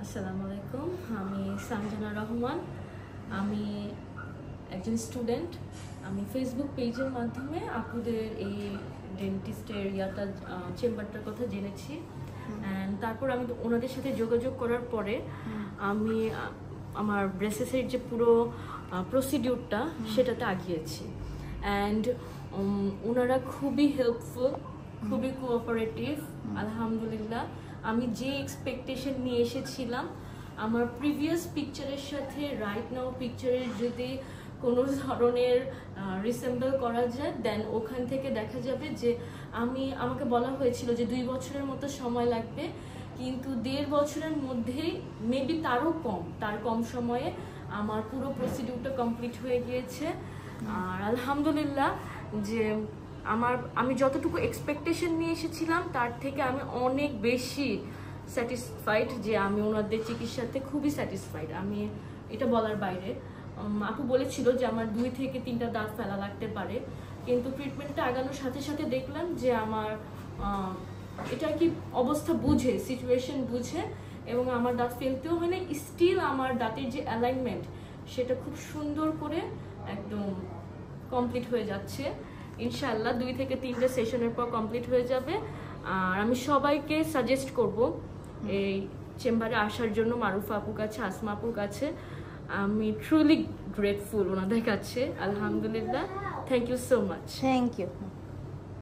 আসসালামু আলাইকুম, আমি সানজানা রহমান। আমি একজন স্টুডেন্ট। আমি ফেসবুক পেজের মাধ্যমে আপুদের এই ডেন্টিস্টের চেম্বারটার কথা জেনেছি। অ্যান্ড তারপর আমি ওনাদের সাথে যোগাযোগ করার পরে আমি আমার ব্রেসেসের যে পুরো প্রসিডিউরটা সেটাতে আগিয়েছি। অ্যান্ড ওনারা খুবই হেল্পফুল, খুবই কোঅপারেটিভ। আলহামদুলিল্লাহ, আমি যে এক্সপেকটেশন নিয়ে এসেছিলাম, আমার প্রিভিয়াস পিকচারের সাথে রাইট নাও পিকচারের যদি কোনো ধরনের রিসেম্বল করা যায়, দেন ওখান থেকে দেখা যাবে যে আমাকে বলা হয়েছিল যে 2 বছরের মতো সময় লাগবে, কিন্তু 1.5 বছরের মধ্যেই মেবি তার কম সময়ে আমার পুরো প্রসিডিউরটা কমপ্লিট হয়ে গিয়েছে। আর আলহামদুলিল্লাহ যে আমি যতটুকু এক্সপেকটেশন নিয়ে এসেছিলাম তার থেকে আমি অনেক বেশি স্যাটিসফাইড, যে আমি ওনাদের চিকিৎসাতে খুবই স্যাটিসফাইড। আমি এটা বলার বাইরে। আপু বলেছিল যে আমার 2 থেকে 3টা দাঁত ফেলা লাগতে পারে, কিন্তু ট্রিটমেন্টটা আগানোর সাথে সাথে দেখলাম যে আমার এটা কি অবস্থা বুঝে, সিচুয়েশন বুঝে, এবং আমার দাঁত ফেলতেও হয় না। স্টিল আমার দাঁতের যে অ্যালাইনমেন্ট সেটা খুব সুন্দর করে একদম কমপ্লিট হয়ে যাচ্ছে। ইনশাআল্লাহ 2 থেকে 3টে সেশনের পর কমপ্লিট হয়ে যাবে। আর আমি সবাইকে সাজেস্ট করব এই চেম্বারে আসার জন্য, মারুফা আপুর কাছে, আসমা আপুর কাছে। আমি ট্রুলি গ্রেটফুল ওনাদের কাছে। আলহামদুলিল্লাহ, thank you so much. Thank you.